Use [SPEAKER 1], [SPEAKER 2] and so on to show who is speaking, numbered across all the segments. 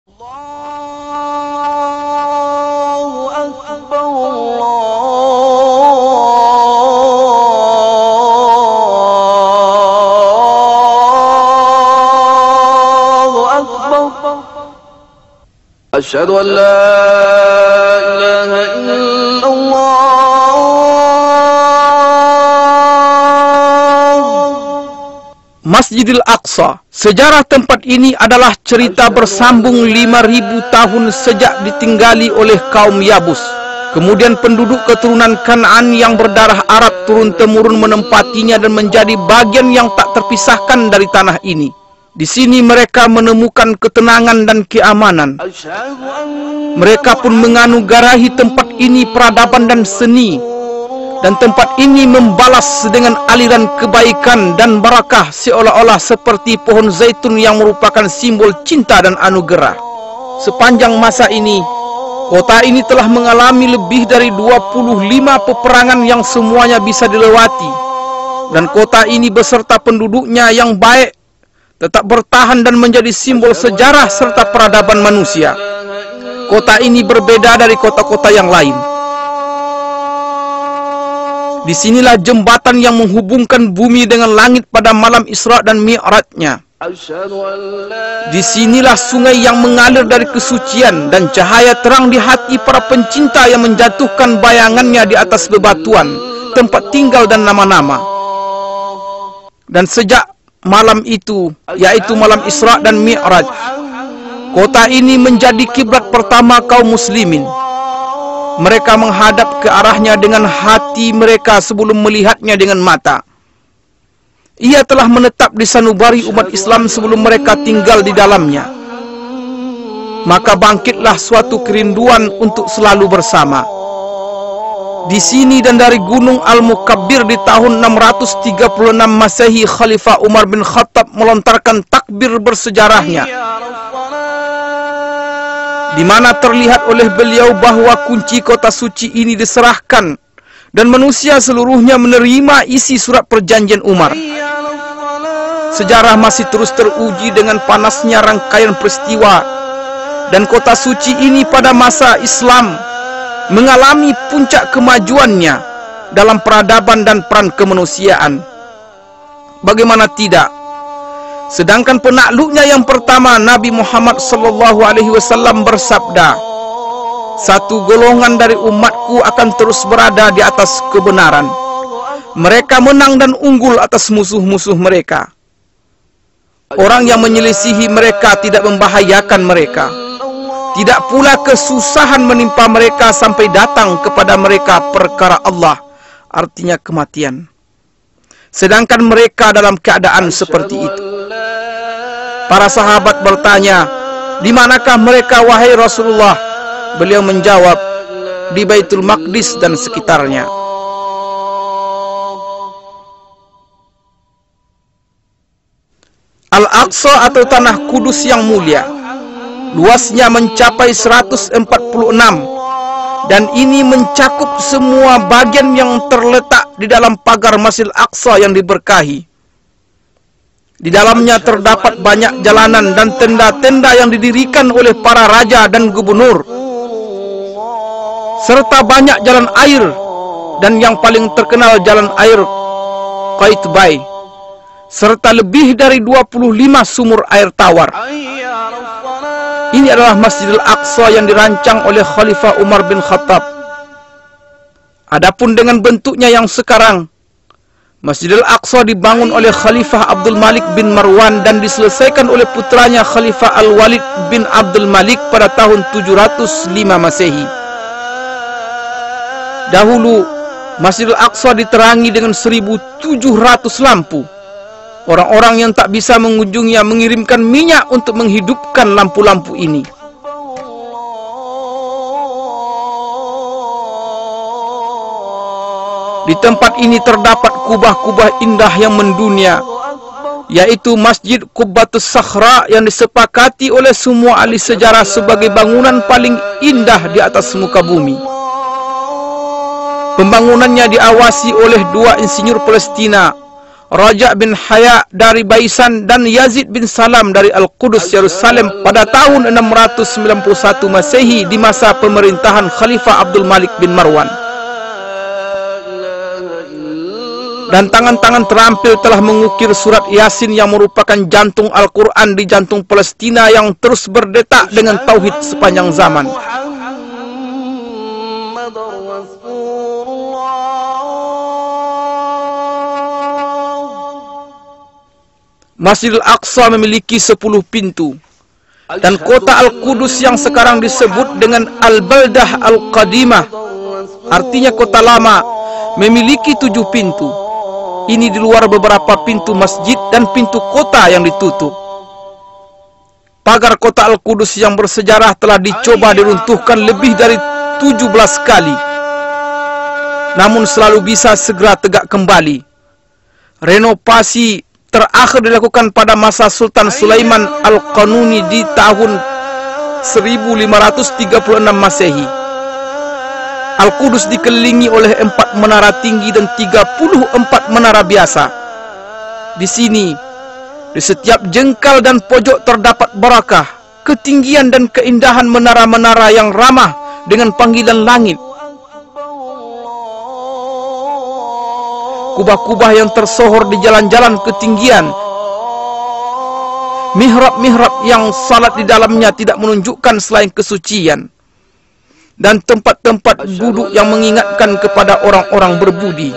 [SPEAKER 1] Allahu Akbar, Allahu Akbar. Asyhadu an la ilaha illallah.
[SPEAKER 2] Masjidil Aqsa. Sejarah tempat ini adalah cerita bersambung 5.000 tahun sejak ditinggali oleh kaum Yabus. Kemudian penduduk keturunan Kan'an yang berdarah Arab turun-temurun menempatinya dan menjadi bagian yang tak terpisahkan dari tanah ini. Di sini mereka menemukan ketenangan dan keamanan. Mereka pun menganugerahi tempat ini peradaban dan seni. Dan tempat ini membalas dengan aliran kebaikan dan barakah seolah-olah seperti pohon zaitun yang merupakan simbol cinta dan anugerah. Sepanjang masa ini, kota ini telah mengalami lebih dari 25 peperangan yang semuanya bisa dilewati. Dan kota ini beserta penduduknya yang baik tetap bertahan dan menjadi simbol sejarah serta peradaban manusia. Kota ini berbeda dari kota-kota yang lain. Disinilah jembatan yang menghubungkan bumi dengan langit pada malam Isra dan Mi'rajnya. Disinilah sungai yang mengalir dari kesucian dan cahaya terang di hati para pencinta yang menjatuhkan bayangannya di atas bebatuan, tempat tinggal dan nama-nama. Dan sejak malam itu, yaitu malam Isra dan Mi'raj, kota ini menjadi kiblat pertama kaum muslimin. Mereka menghadap ke arahnya dengan hati mereka sebelum melihatnya dengan mata. Ia telah menetap di sanubari umat Islam sebelum mereka tinggal di dalamnya. Maka bangkitlah suatu kerinduan untuk selalu bersama. Di sini dan dari Gunung Al-Mukabbir di tahun 636 Masehi, Khalifah Umar bin Khattab melontarkan takbir bersejarahnya, di mana terlihat oleh beliau bahwa kunci kota suci ini diserahkan dan manusia seluruhnya menerima isi surat perjanjian Umar. Sejarah masih terus teruji dengan panasnya rangkaian peristiwa, dan kota suci ini pada masa Islam mengalami puncak kemajuannya dalam peradaban dan peran kemanusiaan. Bagaimana tidak? Sedangkan penakluknya yang pertama, Nabi Muhammad SAW bersabda, "Satu golongan dari umatku akan terus berada di atas kebenaran. Mereka menang dan unggul atas musuh-musuh mereka. Orang yang menyelisihi mereka tidak membahayakan mereka. Tidak pula kesusahan menimpa mereka sampai datang kepada mereka perkara Allah," artinya kematian. Sedangkan mereka dalam keadaan seperti itu. Para sahabat bertanya, "Di manakah mereka wahai Rasulullah?" Beliau menjawab, "Di Baitul Maqdis dan sekitarnya." Al-Aqsa atau Tanah Kudus yang mulia, luasnya mencapai 146, dan ini mencakup semua bagian yang terletak di dalam pagar Masjidil Aqsa yang diberkahi. Di dalamnya terdapat banyak jalanan dan tenda-tenda yang didirikan oleh para raja dan gubernur, serta banyak jalan air, dan yang paling terkenal jalan air Qaitbay, serta lebih dari 25 sumur air tawar. Ini adalah Masjidil Aqsa yang dirancang oleh Khalifah Umar bin Khattab. Adapun dengan bentuknya yang sekarang, Masjidil Aqsa dibangun oleh Khalifah Abdul Malik bin Marwan dan diselesaikan oleh putranya Khalifah Al-Walid bin Abdul Malik pada tahun 705 Masehi. Dahulu, Masjidil Aqsa diterangi dengan 1.700 lampu. Orang-orang yang tak bisa mengunjunginya mengirimkan minyak untuk menghidupkan lampu-lampu ini. Di tempat ini terdapat kubah-kubah indah yang mendunia, yaitu Masjid Qubbatus Sakhra yang disepakati oleh semua ahli sejarah sebagai bangunan paling indah di atas muka bumi. Pembangunannya diawasi oleh dua insinyur Palestina, Raja bin Haya dari Baisan, dan Yazid bin Salam dari Al-Qudus Yerusalem pada tahun 691 Masehi di masa pemerintahan Khalifah Abdul Malik bin Marwan. Dan tangan-tangan terampil telah mengukir surat Yasin yang merupakan jantung Al-Quran di jantung Palestina yang terus berdetak dengan tauhid sepanjang zaman. Masjidil Aqsa memiliki 10 pintu, dan kota Al-Qudus yang sekarang disebut dengan Al-Baldah Al-Qadimah, artinya kota lama, memiliki 7 pintu. Ini di luar beberapa pintu masjid dan pintu kota yang ditutup. Pagar kota Al-Qudus yang bersejarah telah dicoba diruntuhkan lebih dari 17 kali, namun selalu bisa segera tegak kembali. Renovasi terakhir dilakukan pada masa Sultan Sulaiman Al-Qanuni di tahun 1536 Masehi. Al-Qudus dikelilingi oleh 4 menara tinggi dan 34 menara biasa. Di sini, di setiap jengkal dan pojok terdapat barakah, ketinggian dan keindahan menara-menara yang ramah dengan panggilan langit. Kubah-kubah yang tersohor di jalan-jalan ketinggian, mihrab-mihrab yang salat di dalamnya tidak menunjukkan selain kesucian, dan tempat-tempat duduk yang mengingatkan kepada orang-orang berbudi.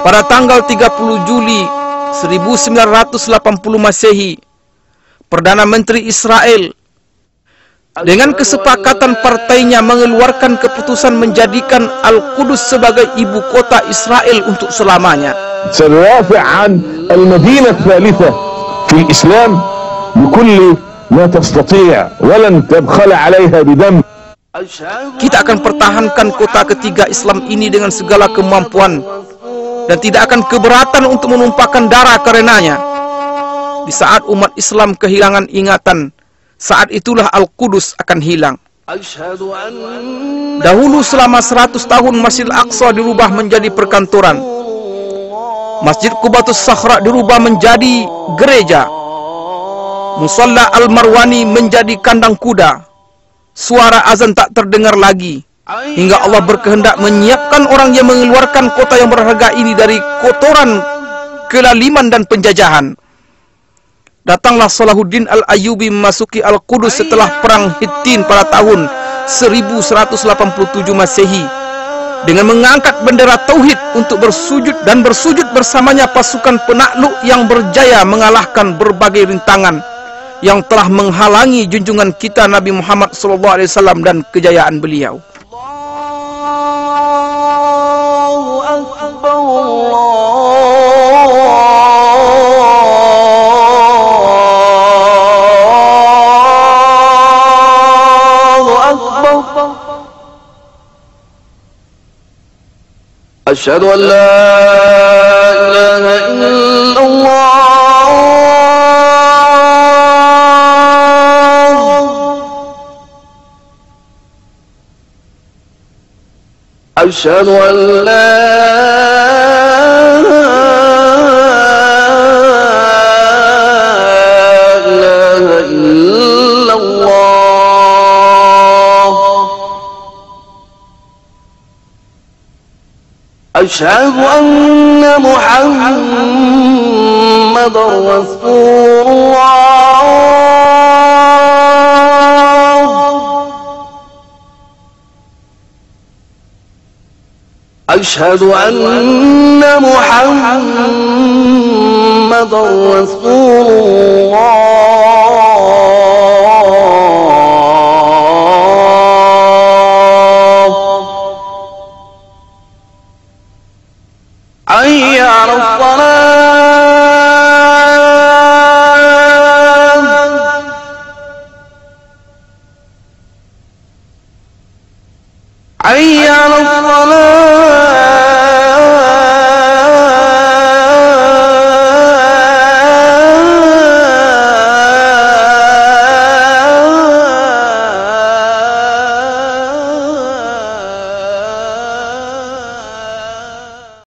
[SPEAKER 2] Pada tanggal 30 Juli 1980 Masehi, Perdana Menteri Israel dengan kesepakatan partainya mengeluarkan keputusan menjadikan Al-Qudus sebagai ibu kota Israel untuk selamanya.
[SPEAKER 3] سندافع عن المدينة الثالثة في الإسلام بكل ما تستطيع ولن تبخل عليها بدم.
[SPEAKER 2] Kita akan pertahankan kota ketiga Islam ini dengan segala kemampuan dan tidak akan keberatan untuk menumpahkan darah karenanya. Di saat umat Islam kehilangan ingatan, saat itulah Al-Qudus akan hilang. Dahulu selama 100 tahun Masjidil Aqsa dirubah menjadi perkantoran. Masjid Qubatus Sakhra dirubah menjadi gereja. Musalla Al-Marwani menjadi kandang kuda. Suara azan tak terdengar lagi, hingga Allah berkehendak menyiapkan orang yang mengeluarkan kota yang berharga ini dari kotoran, kelaliman dan penjajahan. Datanglah Salahuddin Al-Ayyubi memasuki Al-Qudus setelah perang Hittin pada tahun 1187 Masehi dengan mengangkat bendera tauhid untuk bersujud, dan bersujud bersamanya pasukan penakluk yang berjaya mengalahkan berbagai rintangan yang telah menghalangi junjungan kita Nabi Muhammad SAW dan kejayaan beliau.
[SPEAKER 1] أشهد أن لا إله إلا الله أشهد أن لا إله إلا الله أشهد أن محمدا رسول الله أشهد أن محمدا رسول الله حي على الصلاة حي على الصلاة